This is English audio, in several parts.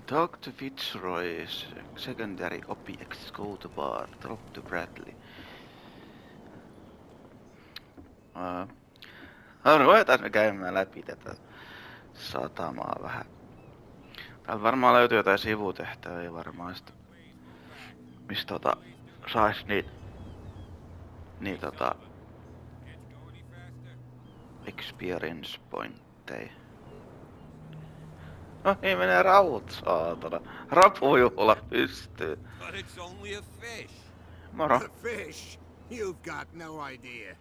Talk to Fitzroy, secondary objects, go to bar, talk to Bradley. Ruvetaan me käymään läpi tätä satamaa vähän. Täältä varmaan löytyy jotain sivutehtäviä varmaan sitä, mistä sais experience pointteja. No niin menee raut, saatana. Rapujuhla pystyy. But it's only a fish. Moro. A fish? You've got no idea.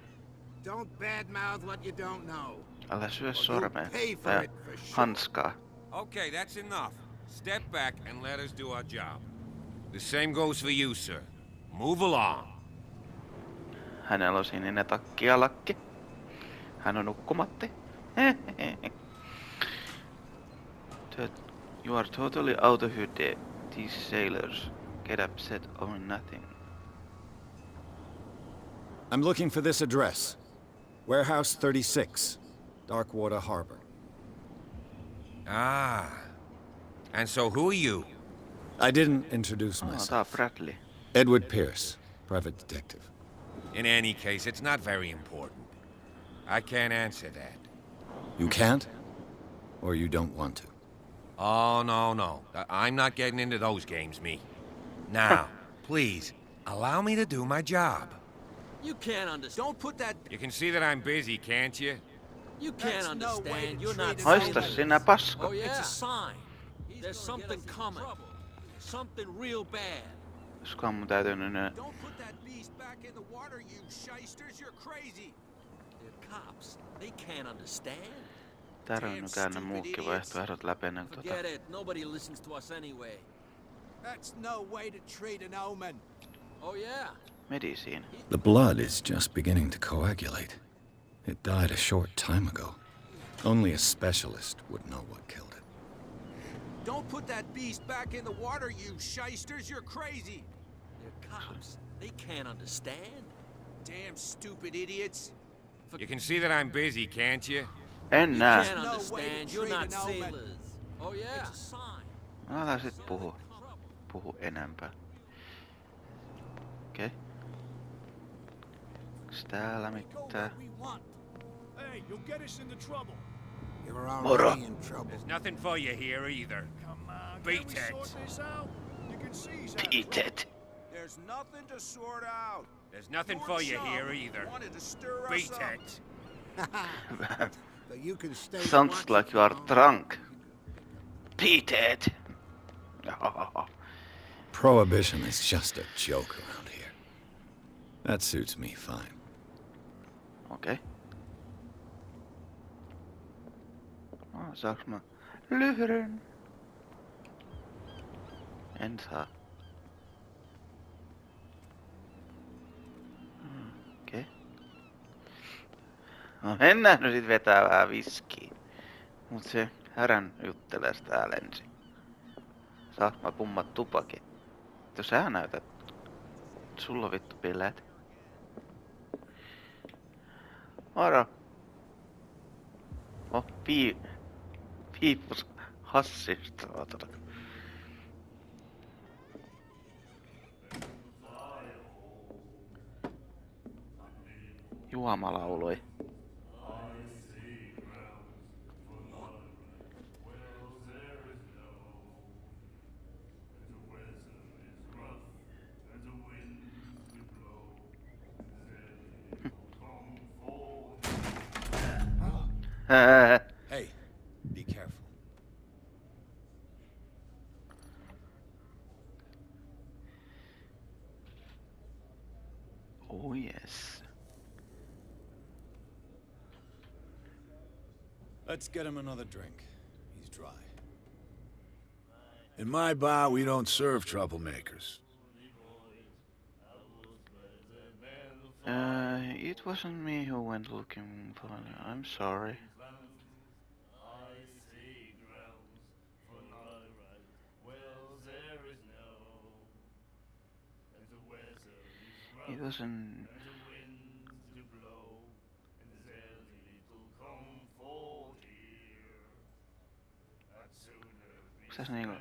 Don't badmouth what you don't know. Älä syö Or you'll sormea. pay for Tai it for sure. hanskaa. Okay, that's enough. Step back and let us do our job. The same goes for you, sir. Move along. Hänellä on sininen takki ja lakki. Hän on nukkumatti. You are totally out of your depth. These sailors get upset over nothing. I'm looking for this address. Warehouse 36, Darkwater Harbor. Ah. And so who are you? I didn't introduce Tää on myself. Bradley. Edward Pierce, private detective. In any case, it's not very important. I can't answer that. You can't? Or you don't want to? Oh, no. I'm not getting into those games, me. Now, please, allow me to do my job. You can't understand. Don't put that. You can see that I'm busy, can't you? You can't understand. You're not. Haista sinä paska. Oh yeah. It's a sign. There's something coming. Something real bad. Koska mun täytynyt ne... Don't put that beast back in the water, you shysters. You're crazy. They're cops. They can't understand. Tarvinnut käydä muutkin vaihtoehdot läpi ennen kuin Forget it. Nobody listens to us anyway. That's no way to treat an omen. Oh yeah. medisiin. The blood is just beginning to coagulate. It died a short time ago. Only a specialist would know what killed it. Don't put that beast back in the water, you shysters. You're crazy. They're cops. They can't understand. Damn stupid idiots. You can see that I'm busy, can't you? En You näe. can't understand. You're not sailors. Oh yeah. It's a sign. Älä sit puhu enempää. Okei. Onks täällä mitään? Hey, you'll get us into trouble. You're Moro. already in trouble. There's nothing for you here either. Come on, Beat can we it. sort this out? You can see he's out. Eat it. There's nothing to sort out. There's nothing for you here either. Wanted to stir us Beat up. it. So you can stay. Sounds like you are drunk. Beat it. Prohibition is just a joke around here. That suits me fine. Okei. Saaks mä lyhryn? En saa. Okei. No mennään nyt sit vetää vähän viskiä. Mut se härän juttelee täällä ensin. Saaks mä pummat tupakin? Jos sä näytät. Sulla on vittu bileet. Moro. Oh, piipus hassista saatana. Juoma lauloi. Hey, be careful. Oh yes. Let's get him another drink. He's dry. In my bar, we don't serve troublemakers. It wasn't me who went looking for you. I'm sorry. It wasn't... Onks tässä niinku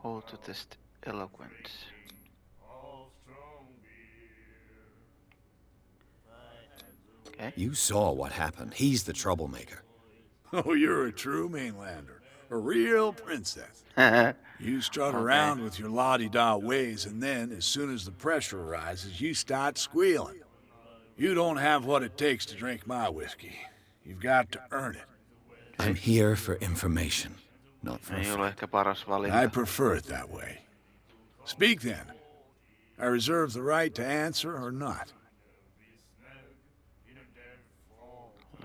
How to test eloquence. Okay. You saw what happened. He's the troublemaker. Oh, you're a true mainlander. A real princess. You strut Okay. around with your la-di-da ways, and then, as soon as the pressure arises, you start squealing. You don't have what it takes to drink my whiskey. You've got to earn it. I'm here for information, not for a Ei ole fight. ehkä paras valinta. I prefer it that way. Speak then. I reserve the right to answer or not.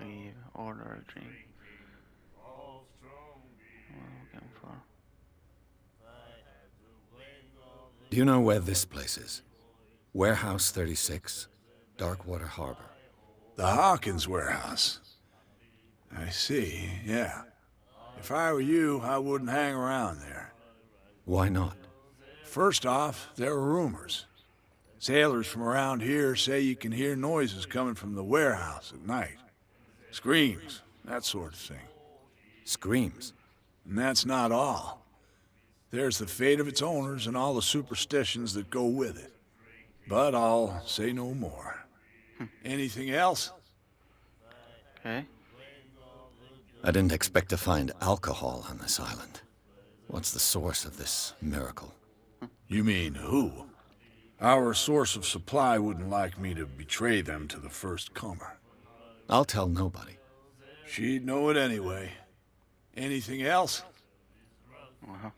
Leave, order a drink. Looking for. Do you know where this place is? Warehouse 36, Darkwater Harbor. The Hawkins warehouse. I see, yeah. If I were you, I wouldn't hang around there. Why not? First off, there are rumors. Sailors from around here say you can hear noises coming from the warehouse at night. Screams, that sort of thing. Screams. And that's not all. There's the fate of its owners and all the superstitions that go with it. But I'll say no more. Anything else? Okay. I didn't expect to find alcohol on this island. What's the source of this miracle? You mean who? Our source of supply wouldn't like me to betray them to the first comer. I'll tell nobody. She'd know it anyway. Anything else? Uh-huh.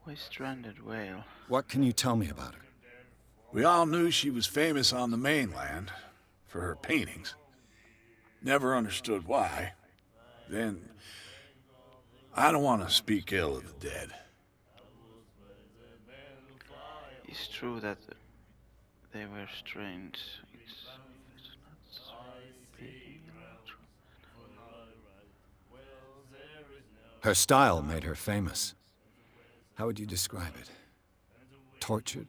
Why stranded whale? What can you tell me about her? We all knew she was famous on the mainland for her paintings. Never understood why. Then, I don't want to speak ill of the dead. It's true that they were strange. It's not speaking true. Her style made her famous. How would you describe it? Tortured?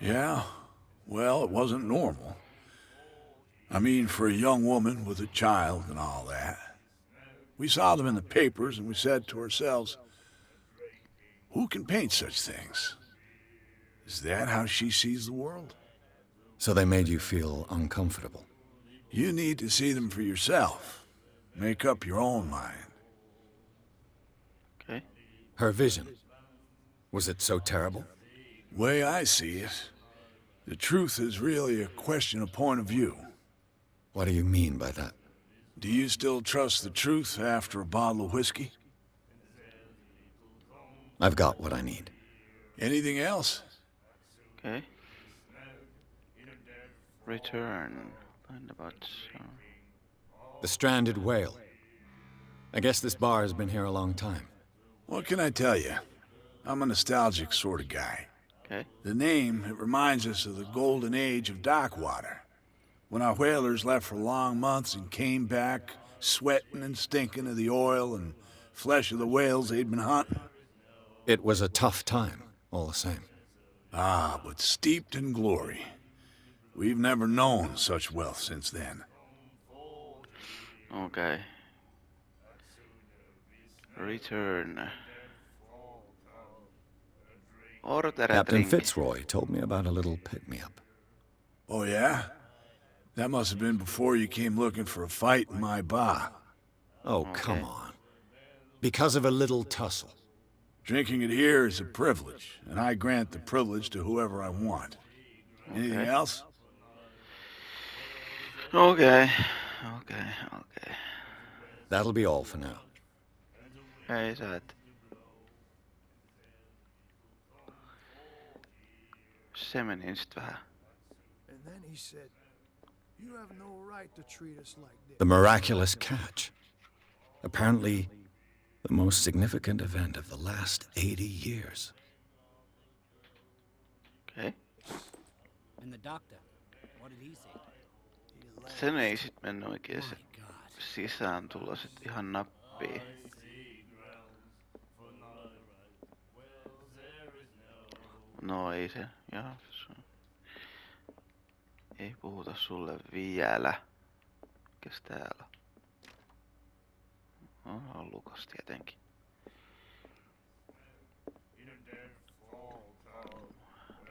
Yeah, well, it wasn't normal. I mean, for a young woman with a child and all that. We saw them in the papers and we said to ourselves, who can paint such things? Is that how she sees the world? So they made you feel uncomfortable. You need to see them for yourself. Make up your own mind. Okay. Her vision. Was it so terrible? Way I see it, the truth is really a question of point of view. What do you mean by that? Do you still trust the truth after a bottle of whiskey? I've got what I need. Anything else? Okay. Return. Find about. The stranded whale. I guess this bar has been here a long time. What can I tell you? I'm a nostalgic sort of guy. Okay. The name, it reminds us of the golden age of Darkwater. When our whalers left for long months and came back, sweating and stinking of the oil and flesh of the whales they'd been hunting. It was a tough time, all the same. Ah, but steeped in glory. We've never known such wealth since then. Okay. Return. Order a Captain drink. Fitzroy told me about a little pick-me-up. Oh, yeah? That must have been before you came looking for a fight in my bar. Oh, come on. Because of a little tussle. Drinking it here is a privilege, and I grant the privilege to whoever I want. Anything Okay. else? Okay. That'll be all for now. Ei sä et. Se meni sit vähän. And then he said, you have no right to treat us like this. The miraculous catch. Apparently, the most significant event of the last 80 years. Okay. And the doctor, what did he say? Sen ei sit mennyt oikein se My God. sisään tulla sit ihan nappiin. No ei se. Ei puhuta sulle vielä. Kes täällä? On Lukas tietenkin.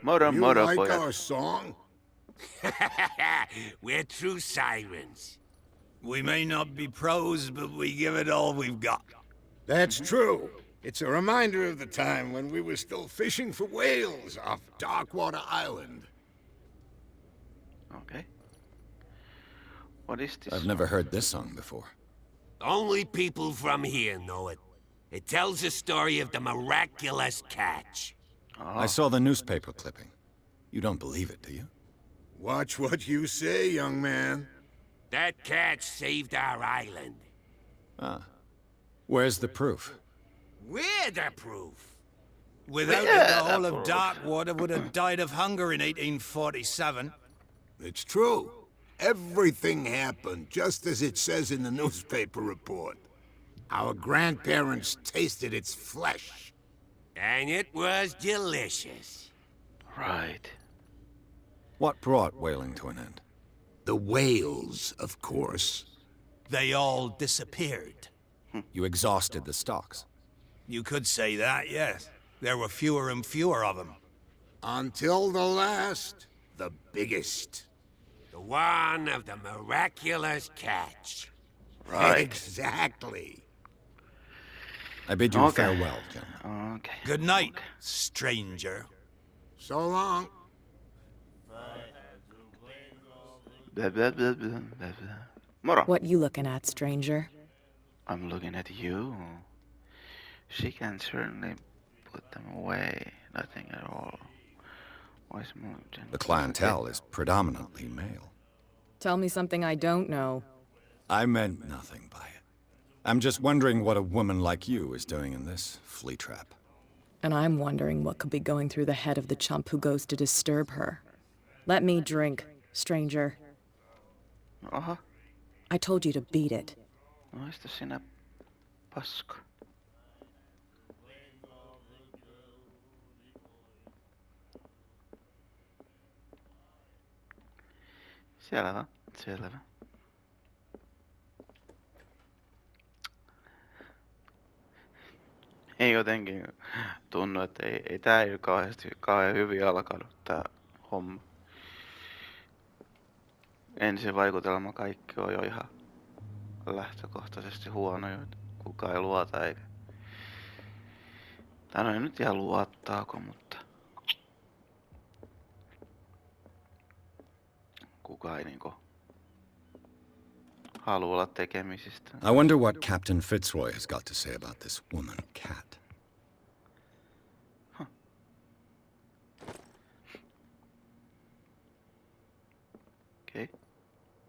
Moro, You moro, like pojat. our song? We're true sirens. We may not be pros, but we give it all we've got. That's true. It's a reminder of the time when we were still fishing for whales off Darkwater Island. Okay. What is this? I've never heard this song before. Only people from here know it. It tells the story of the miraculous catch. Oh, I saw the newspaper clipping. You don't believe it, do you? Watch what you say, young man. That catch saved our island. Ah. Where's the proof? We're the proof. Without Yeah, it, the whole that's of Darkwater would have died of hunger in 1847. It's true. Everything happened just as it says in the newspaper report. Our grandparents tasted its flesh. And it was delicious. right. What brought whaling to an end? The whales, of course. They all disappeared. You exhausted the stocks. You could say that, yes. There were fewer and fewer of them. Until the last, the biggest. The one of the miraculous catch. Right. Exactly. I bid you Okay. farewell, gentlemen. Okay. Good night, stranger. So long. Blah, blah, blah, blah, blah, blah. Moro. What you looking at, stranger? I'm looking at you. She can certainly put them away. Nothing at all. Wise moved. The clientele is predominantly male. Tell me something I don't know. I meant nothing by it. I'm just wondering what a woman like you is doing in this flea trap. And I'm wondering what could be going through the head of the chump who goes to disturb her. Let me drink, stranger. Aha. I told you to beat it. Noista sinä paska. Selvä, selvä. Ei jotenkin tunnu, että ei tää ei kauhean hyvin alkanut tää homma. Ensivaikutelma kaikki on jo ihan lähtökohtaisesti huono, joita kukaan ei luota eikä. Tai no ei nyt ihan luottaako, mutta kukaan ei niinku halua olla tekemisistä. I wonder what Captain Fitzroy has got to say about this woman, Cat. Okay.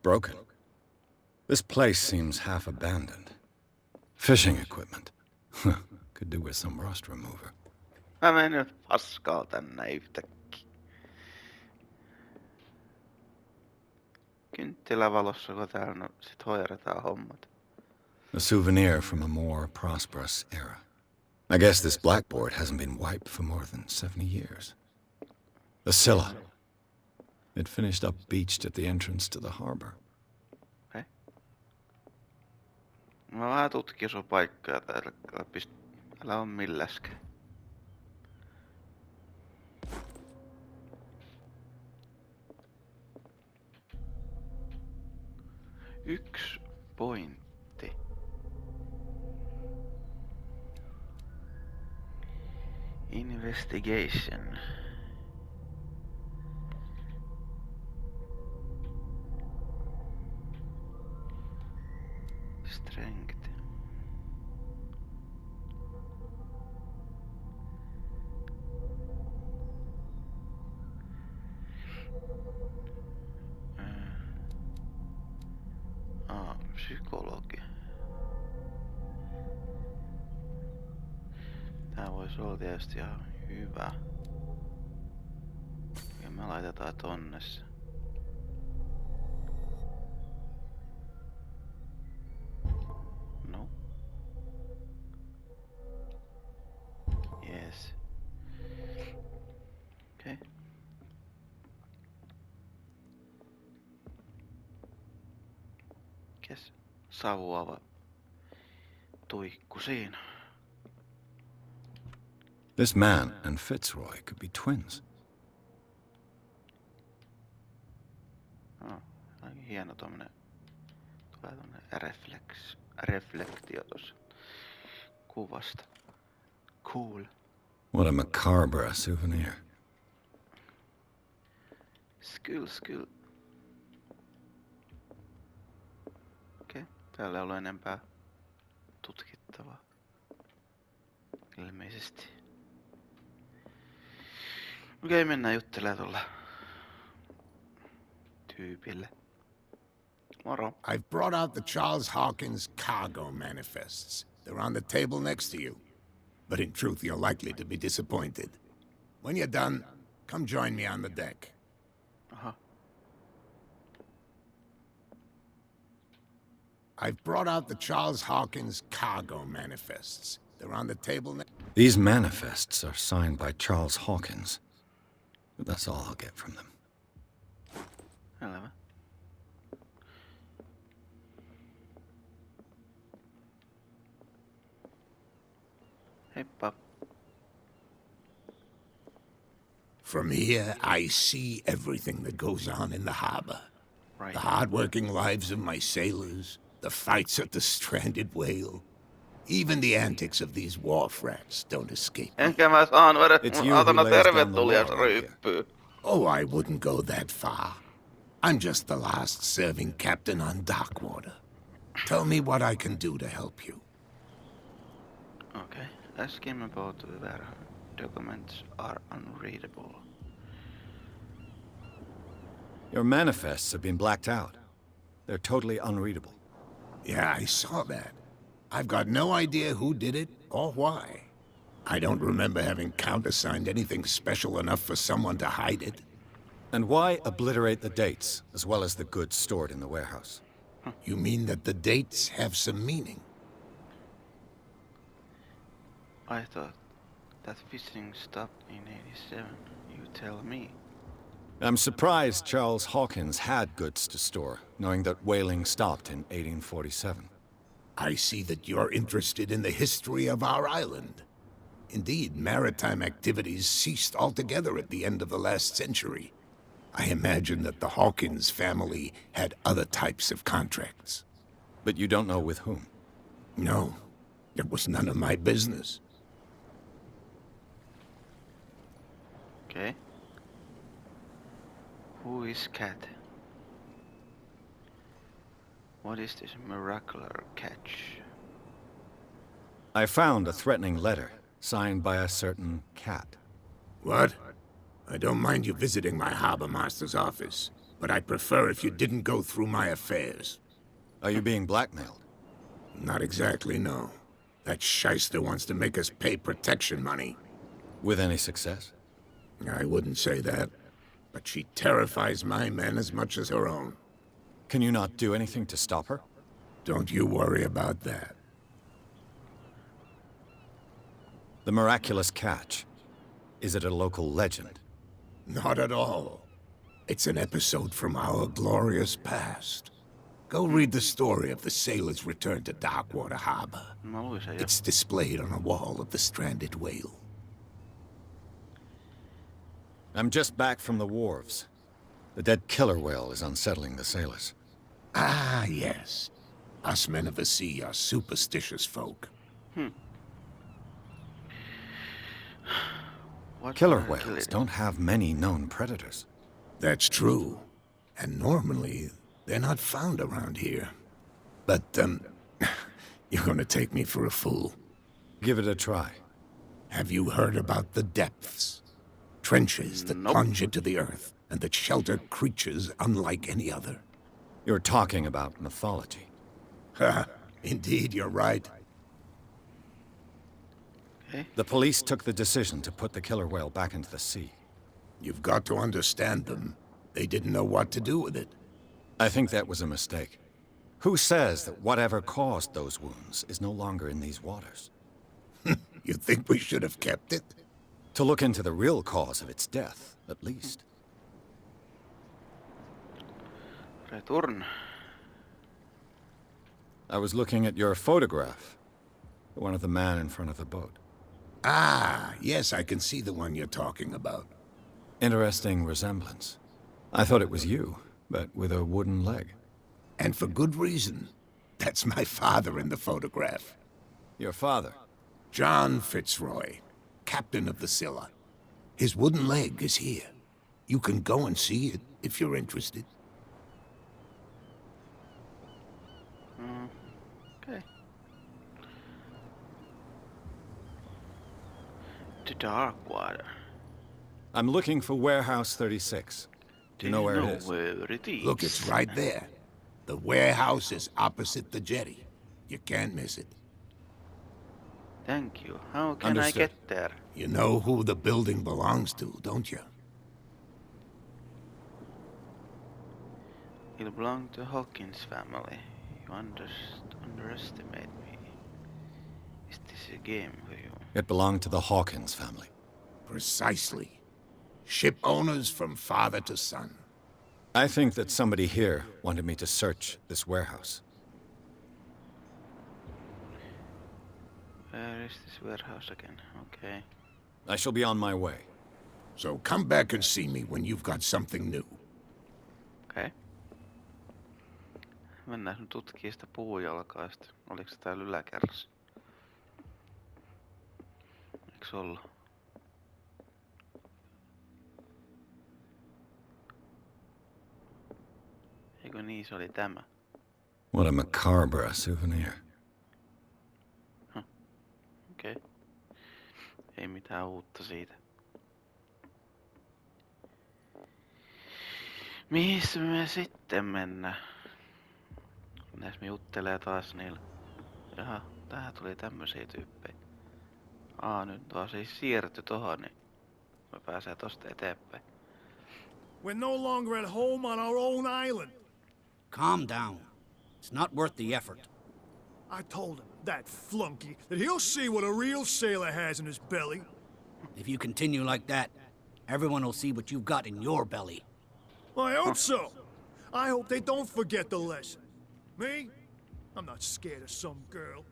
Broken. This place seems half abandoned. Fishing equipment. Could do with some rust remover. Mä menen nyt paskaa tänne yhtäkkiä. Kynttilävalossa, kun täällä sit hoidetaan hommat. A souvenir from a more prosperous era. I guess this blackboard hasn't been wiped for more than 70 years. The Scylla. It finished up beached at the entrance to the harbor. Okay. Mä vähän tutkin sun paikkaa täällä. Älä on milläskään. Yksi pointti. Investigation. Strength. Psykologi. Tää voisi olla tietysti ihan hyvä. Ja me laitetaan tonne se. No. Yes. Okay. Kes? Savuava. tuikku siinä. This man and Fitzroy could be twins. No, aika hieno tommonen. Tulee tommonen reflektio tossa kuvasta. Cool. What a macabre souvenir. Skyll. Okei, täällä ei ollut enempää tutkittavaa. Ilmeisesti. Okei, mennään juttelemaan tuolla tyypille. Moro. I've brought out the Charles Hawkins cargo manifests. They're on the table next to you. But in truth, you're likely to be disappointed. When you're done, come join me on the deck. Aha. I've brought out the Charles Hawkins cargo manifests. They're on the table next. These manifests are signed by Charles Hawkins. But that's all I'll get from them. Selvä. Heippa. From here, I see everything that goes on in the harbor. Right. The hard-working lives of my sailors, the fights at the stranded whale. Even the antics of these wharf rats don't escape me. Enkä mä saanut edes It's you who saatana lays down the tervetulias law, aren't you? ryyppyy. Oh, I wouldn't go that far. I'm just the last serving captain on Darkwater. Tell me what I can do to help you. Okay. A scheme about their documents are unreadable. Your manifests have been blacked out. They're totally unreadable. Yeah, I saw that. I've got no idea who did it or why. I don't remember having countersigned anything special enough for someone to hide it. And why obliterate the dates, as well as the goods stored in the warehouse? You mean that the dates have some meaning? I thought that fishing stopped in 87. You tell me. I'm surprised Charles Hawkins had goods to store, knowing that whaling stopped in 1847. I see that you're interested in the history of our island. Indeed, maritime activities ceased altogether at the end of the last century. I imagine that the Hawkins family had other types of contracts. But you don't know with whom? No, it was none of my business. Okay. Who is Cat? What is this miraculous catch? I found a threatening letter, signed by a certain Cat. What? I don't mind you visiting my harbor master's office, but I'd prefer if you didn't go through my affairs. Are you being blackmailed? Not exactly, no. That shyster wants to make us pay protection money. With any success? I wouldn't say that, but she terrifies my men as much as her own. Can you not do anything to stop her? Don't you worry about that. The miraculous catch. Is it a local legend? Not at all. It's an episode from our glorious past. Go read the story of the sailor's return to Darkwater Harbor. Mä luin sen jo. It's displayed on a wall of the stranded whale. I'm just back from the wharves. The dead killer whale is unsettling the sailors. Ah, yes. Us men of the sea are superstitious folk. What Killer kill whales it? don't have many known predators. That's true. And normally, they're not found around here. But, you're gonna take me for a fool. Give it a try. Have you heard about the depths? Trenches that Nope. plunge into the earth and that shelter creatures unlike any other. You're talking about mythology. Ha! Indeed, you're right. Okay. The police took the decision to put the killer whale back into the sea. You've got to understand them. They didn't know what to do with it. I think that was a mistake. Who says that whatever caused those wounds is no longer in these waters? You think we should have kept it? To look into the real cause of its death, at least. Return. I was looking at your photograph. The one of the man in front of the boat. Ah, yes, I can see the one you're talking about. Interesting resemblance. I thought it was you, but with a wooden leg. And for good reason. That's my father in the photograph. Your father? John Fitzroy, captain of the Scylla. His wooden leg is here. You can go and see it if you're interested. Okay. The Darkwater. I'm looking for Warehouse 36. Do you know where it is? Where it is? Look, it's right there. The warehouse is opposite the jetty. You can't miss it. Thank you. How can Understood. I get there? You know who the building belongs to, don't you? It belonged to Hawkins family. You underestimate me. Is this a game for you? It belonged to the Hawkins family. Precisely. Ship owners from father to son. I think that somebody here wanted me to search this warehouse. Where is this warehouse again? Okay. I shall be on my way. So come back and see me when you've got something new. Okay. Mennään nyt tutkimaan sitä puujalkaista. Oliko se täällä yläkerrassa? Eiks olla? Eikö niin, se oli tämä? What a macabre souvenir. Okei. Ei mitään uutta siitä. Missä me sitten mennään? Näis me juttelee taas niillä. Jaha, tähän tuli tämmösiä tyyppejä. Nyt on siis siirretty tohon, niin me pääsee tosta eteenpäin. We're no longer at home on our own island. Calm down. It's not worth the effort. I told him, that flunky, that he'll see what a real sailor has in his belly. If you continue like that, everyone will see what you've got in your belly. I hope so. I hope they don't forget the lesson. Me? I'm not scared of some girl.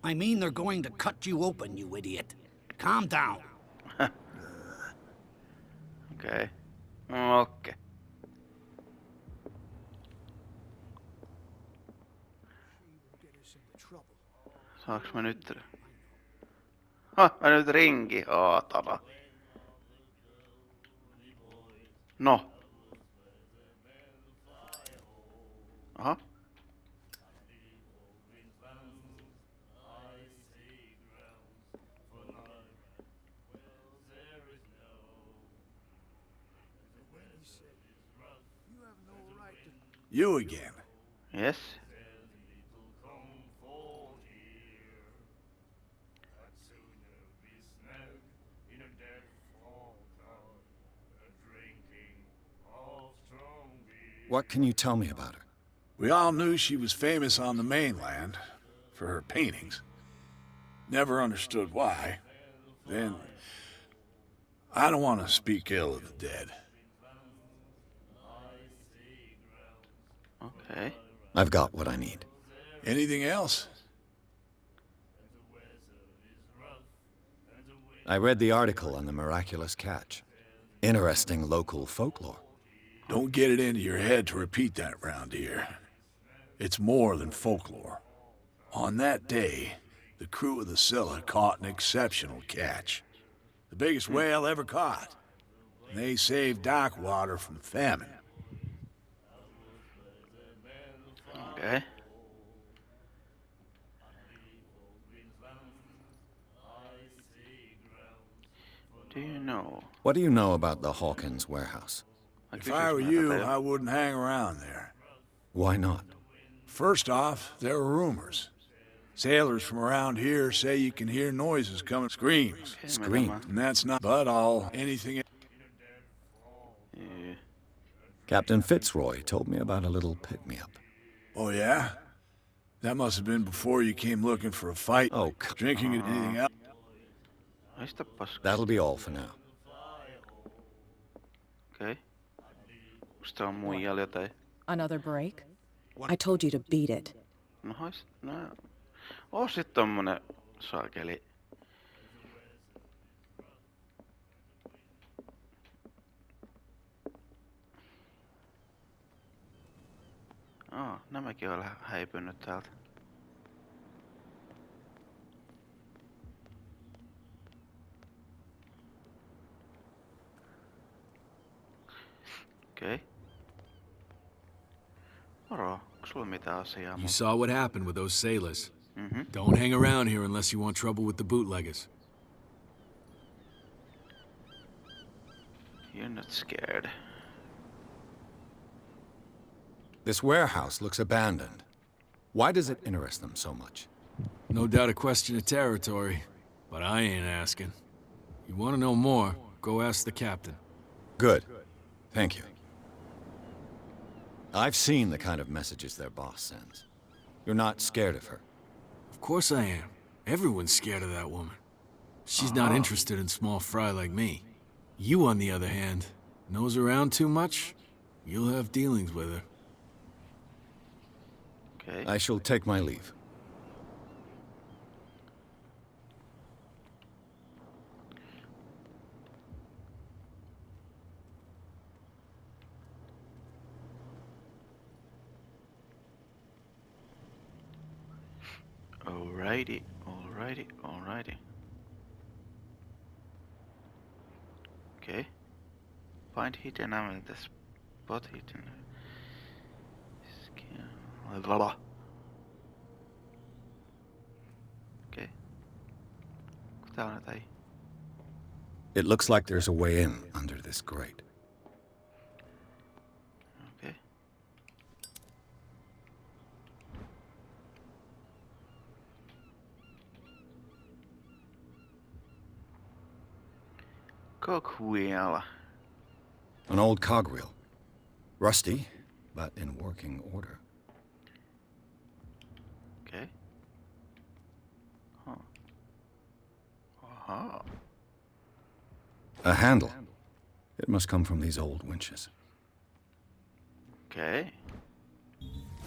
I mean they're going to cut you open, you idiot. Calm down. Okei. Okei. Saaks mä nyt... mä nyt ringi, aatana. No. Aha. You again. Yes. What can you tell me about her? We all knew she was famous on the mainland for her paintings. Never understood why. Then, I don't want to speak ill of the dead. Okay. I've got what I need. Anything else? I read the article on the miraculous catch. Interesting local folklore. Don't get it into your head to repeat that round here. It's more than folklore. On that day, the crew of the Scylla caught an exceptional catch. The biggest whale ever caught. And they saved Darkwater from famine. Okay. Do you know? What do you know about the Hawkins warehouse? If I were you, I wouldn't hang around there. Why not? First off, there are rumors. Sailors from around here say you can hear noises coming, screams. Screams? And that's not anything. Yeah. Captain Fitzroy told me about a little pick-me-up. Oh, yeah? That must have been before you came looking for a fight. Oh, drinking and anything else. That'll be all for now. Okay. Musta on muijalla jotain. Another break? I told you to beat it. No, ois sit tommonen Saakeli. Nämäkin on häipynyt täältä. Okei. Moro, onko sulla mitään asiaa? You saw what happened with those sailors. Mm-hmm. Don't hang around here unless you want trouble with the bootleggers. You're not scared. This warehouse looks abandoned. Why does it interest them so much? No doubt a question of territory, but I ain't asking. You want to know more, go ask the captain. Good. Thank you. I've seen the kind of messages their boss sends. You're not scared of her. Of course I am. Everyone's scared of that woman. She's not interested in small fry like me. You, on the other hand, nose around too much, you'll have dealings with her. Okay. I shall take my leave. Alrighty, alrighty, alrighty. Okay. Find hidden ammo, the spot hidden. Blah blah. Okay. Täällä on jotain. It looks like there's a way in under this grate. Okay. Cogwheel. An old cogwheel. Rusty, but in working order. Okay. Huh. Aha. A handle. It must come from these old winches. Okay.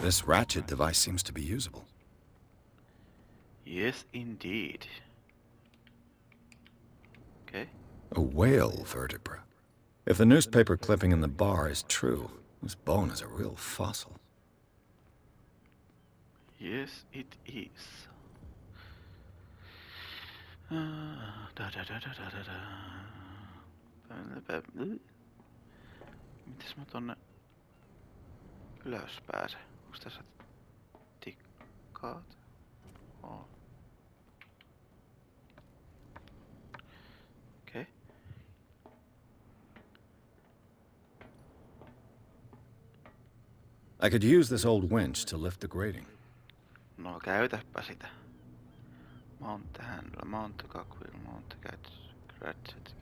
This ratchet device seems to be usable. Yes, indeed. Okay. A whale vertebra. If the newspaper clipping in the bar is true, this bone is a real fossil. Yes, it is. Mites mä tonne ylös pääsen? Onks tässä tikkaat? On. Okei. I could use this old winch to lift the grating. No käytäpä sitä. Mount the handle, mount the cogwheel, mount the ratchet.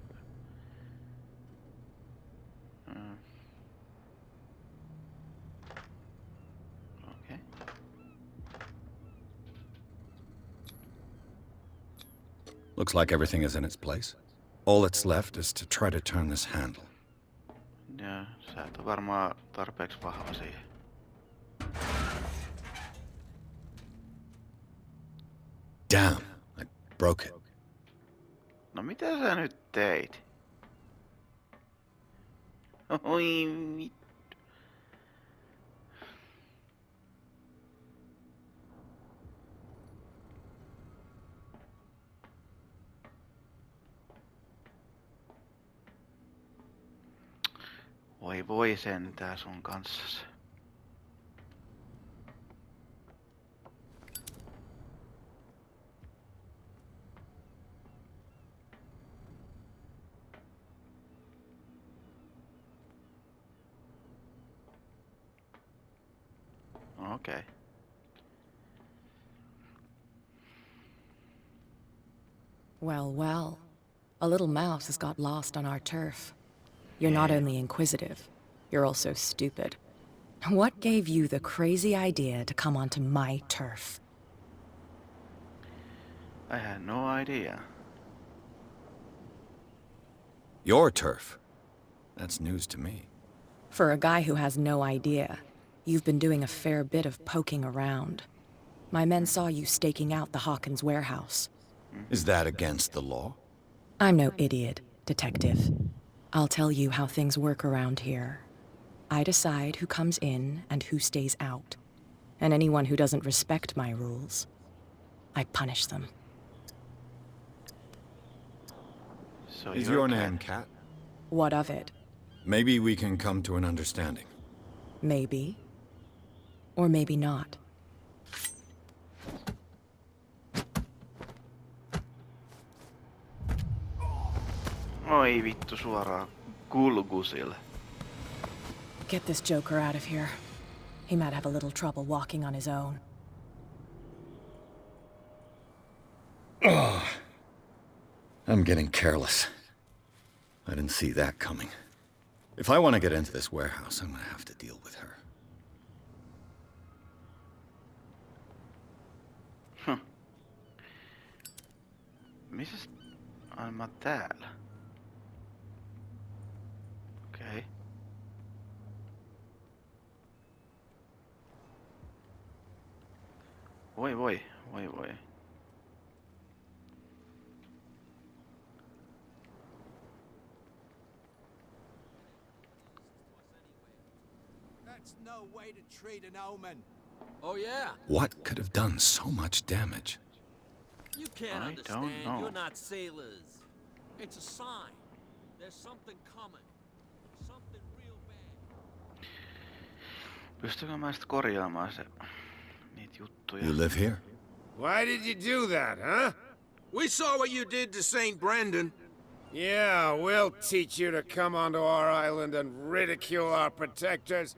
Okay. Looks like everything is in its place. All that's left is to try to turn this handle. Ja sä et ole varmaan tarpeeksi vahva siihen. Damn, I broke it. No mitä sä nyt teit? Oi vittu. Voi sentään sun kanssasi. Okay. Well, well. A little mouse has got lost on our turf. You're not only inquisitive, you're also stupid. What gave you the crazy idea to come onto my turf? I had no idea. Your turf? That's news to me. For a guy who has no idea, you've been doing a fair bit of poking around. My men saw you staking out the Hawkins warehouse. Is that against the law? I'm no idiot, Detective. I'll tell you how things work around here. I decide who comes in and who stays out. And anyone who doesn't respect my rules, I punish them. So Is you're your a name cat. Cat? What of it? Maybe we can come to an understanding. Maybe. Or maybe not. Oi vittu suoraan kulkusille. Get this joker out of here. He might have a little trouble walking on his own. I'm getting careless. I didn't see that coming. If I want to get into this warehouse, I'm gonna have to deal with her. Missäs... Ai mä oon täällä. Okei. Voi. That's no way to treat an omen. Oh yeah? What could have done so much damage? You can't I understand. don't know. You're not sailors. It's a sign. There's something coming. Something real bad. Pystykö mä sit korjaamaan se... niitä juttuja? You live here? Why did you do that, huh? We saw what you did to St. Brendan. Yeah, we'll teach you to come onto our island and ridicule our protectors.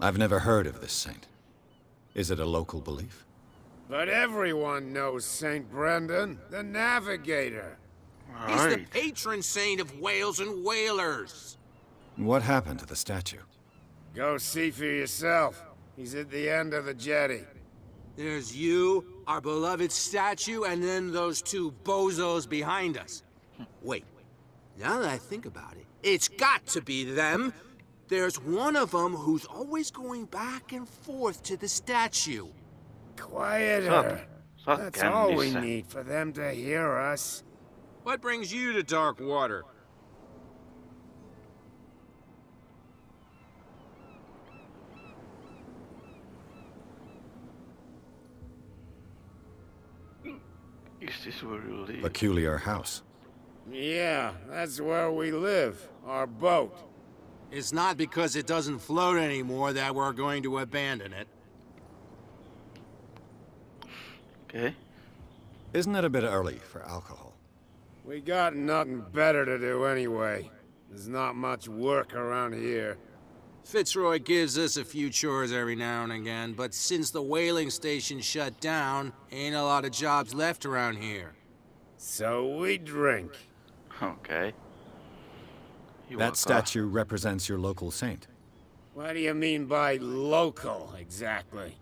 I've never heard of this saint. Is it a local belief? But everyone knows St. Brendan, the navigator. He's the Right. patron saint of whales and whalers. What happened to the statue? Go see for yourself. He's at the end of the jetty. There's you, our beloved statue, and then those two bozos behind us. Wait, now that I think about it, it's got to be them. There's one of them who's always going back and forth to the statue. Quieter. Sä oot That's all we kännissä. need for them to hear us. What brings you to dark water? Is this where you live? Peculiar house. Yeah, that's where we live. Our boat. It's not because it doesn't float anymore that we're going to abandon it. Okay. Isn't it a bit early for alcohol? We got nothing better to do anyway. There's not much work around here. Fitzroy gives us a few chores every now and again, but since the whaling station shut down, ain't a lot of jobs left around here. So we drink. Okay. That statue represents your local saint. What do you mean by local, exactly?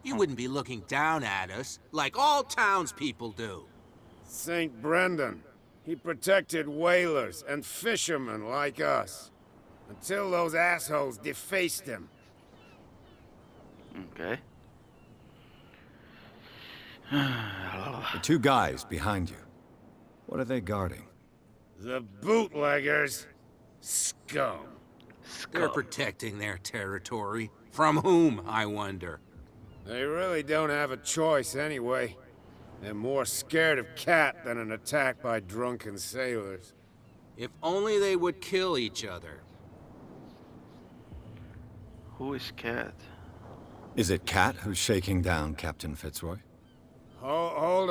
You wouldn't be looking down at us, like all townspeople do. St. Brendan. He protected whalers and fishermen like us. Until those assholes defaced him. Okay. The two guys behind you. What are they guarding? The bootleggers. Scum. They're protecting their territory. From whom, I wonder? They really don't have a choice anyway. They're more scared of Cat than an attack by drunken sailors. If only they would kill each other. Who is Cat? Is it Cat who's shaking down Captain Fitzroy? Hold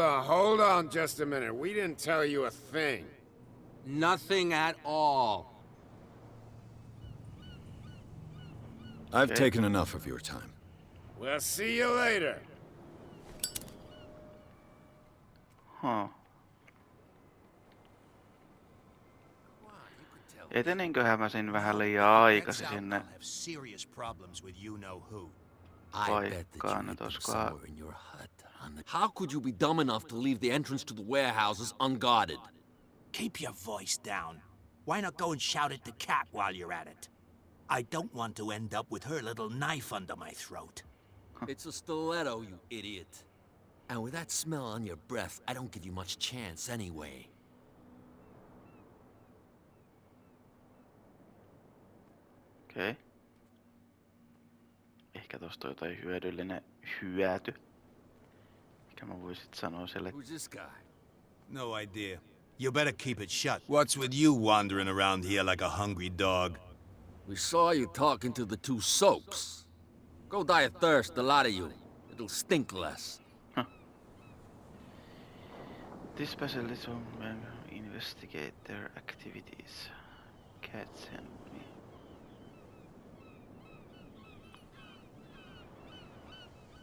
on just a minute. We didn't tell you a thing. Nothing at all. I've taken enough of your time. We'll see you later. Huh. Etenenköhän mä sen vähän liian aikaisin sinne Serious problems with you know who. paikkaan, että olisikohan... How could you be dumb enough to leave the entrance to the warehouses unguarded? Keep your voice down. Why not go and shout at the cat while you're at it? I don't want to end up with her little knife under my throat. It's a stiletto, you idiot. And with that smell on your breath, I don't give you much chance anyway. Okei. Ehkä tosta on jotain hyödyllinen hyöty. Mikä mä voisit sanoa sille? Who's this guy? No idea. You better keep it shut. What's with you wandering around here like a hungry dog? We saw you talking to the two soaks. Go die of thirst, the lot of you. It'll stink less. This specialist will investigate their activities. Cat sent me.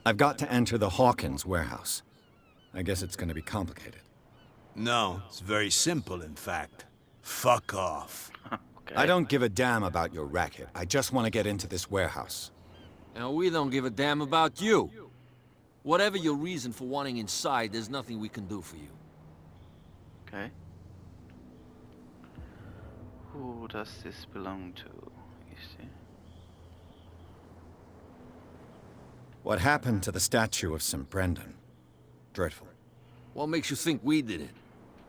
I've got to enter the Hawkins warehouse. I guess it's gonna be complicated. No, it's very simple, in fact. Fuck off. Okay. I don't give a damn about your racket. I just want to get into this warehouse. And we don't give a damn about you. Whatever your reason for wanting inside, there's nothing we can do for you. Okay. Who does this belong to? You see? What happened to the statue of St. Brendan? Dreadful. What makes you think we did it?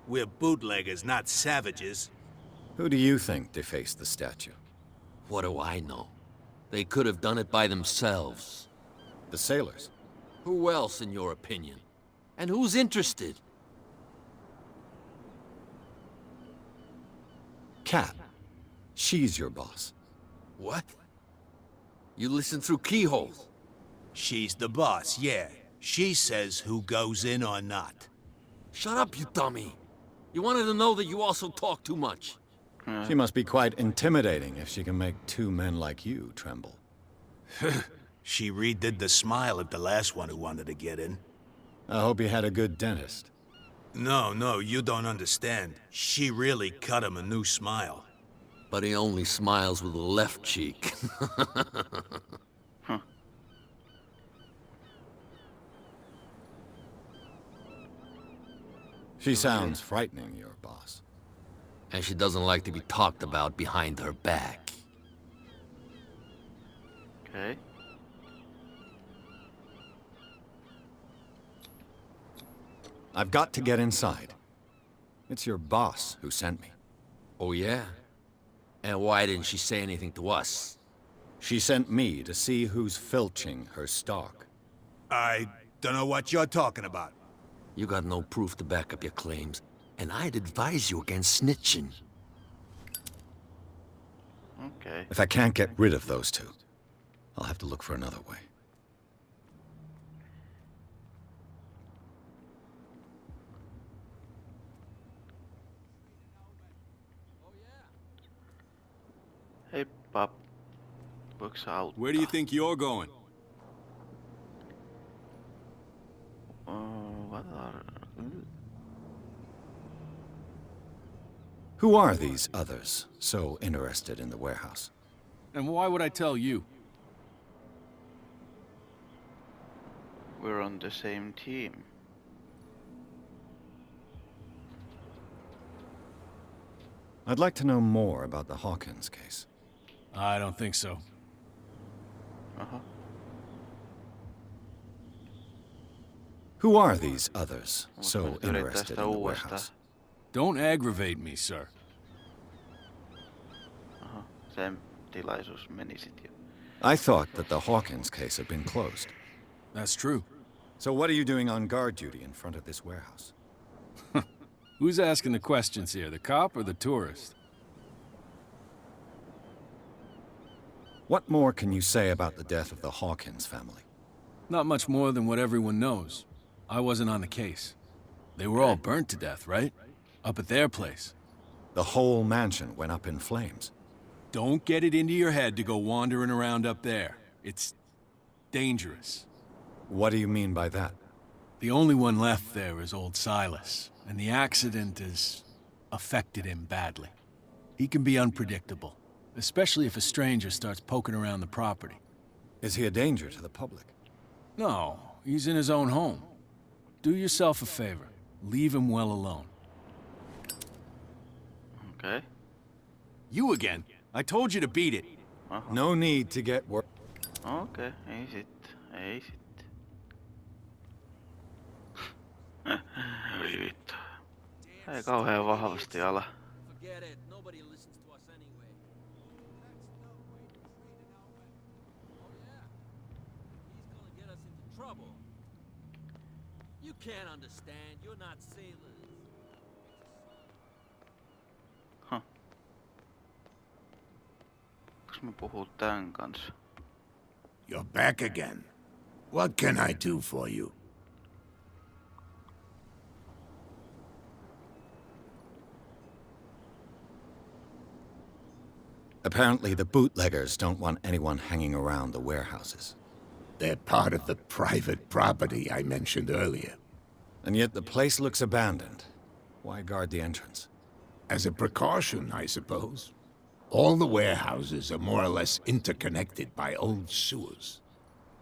We're bootleggers, not savages. Who do you think defaced the statue? What do I know? They could have done it by themselves. The sailors? Who else, in your opinion? And who's interested? Kat. She's your boss. What? You listen through keyholes? She's the boss, yeah. She says who goes in or not. Shut up, you dummy. You wanted to know that you also talk too much. She must be quite intimidating if she can make two men like you tremble. She redid the smile at the last one who wanted to get in. I hope you had a good dentist. No, you don't understand. She really cut him a new smile. But he only smiles with the left cheek. She sounds frightening, your boss. And she doesn't like to be talked about behind her back. Okay. I've got to get inside. It's your boss who sent me. Oh, yeah? And why didn't she say anything to us? She sent me to see who's filching her stock. I don't know what you're talking about. You got no proof to back up your claims, and I'd advise you against snitching. Okay. If I can't get rid of those two, I'll have to look for another way. Hey, Pop. Books out. Where do you think you're going? What are... Who are these others so interested in the warehouse? And why would I tell you? We're on the same team. I'd like to know more about the Hawkins case. I don't think so. Uh-huh. Who are these others so Voitko nyt interested tästä in the uudestaan? warehouse? Don't aggravate me, sir. Aha, sen tilaisuus meni sit jo. I thought that the Hawkins case had been closed. That's true. So what are you doing on guard duty in front of this warehouse? Who's asking the questions here, the cop or the tourist? What more can you say about the death of the Hawkins family? Not much more than what everyone knows. I wasn't on the case. They were all burnt to death, right? Up at their place. The whole mansion went up in flames. Don't get it into your head to go wandering around up there. It's dangerous. What do you mean by that? The only one left there is old Silas, and the accident has affected him badly. He can be unpredictable, especially if a stranger starts poking around the property. Is he a danger to the public? No, he's in his own home. Do yourself a favor. Leave him well alone. Okay. You again? I told you to beat it. Aha. No need to get worried. Okei, ei sitten. Ei sitten. Ei vittu. Ei kauhean vahvasti ala. Forget it. Nobody listens to us anyway. Oh yeah. He's gonna get us into trouble. You can't understand. You're not sailors. Onks mä puhuu tän kanssa? You're back again. What can I do for you? Apparently, the bootleggers don't want anyone hanging around the warehouses. They're part of the private property I mentioned earlier. And yet the place looks abandoned. Why guard the entrance? As a precaution, I suppose. All the warehouses are more or less interconnected by old sewers.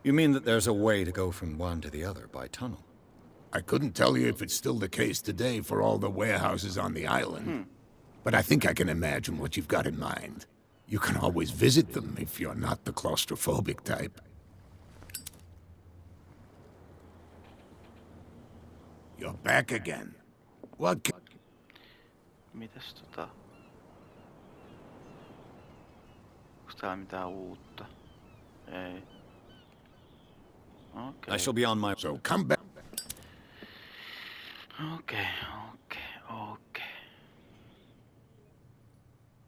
You mean that there's a way to go from one to the other by tunnel? I couldn't tell you if it's still the case today for all the warehouses on the island. But I think I can imagine what you've got in mind. You can always visit them if you're not the claustrophobic type. You're back again. What can... Mitäs Onks täällä mitään uutta? Ei. I shall be on my... So come back. Okei.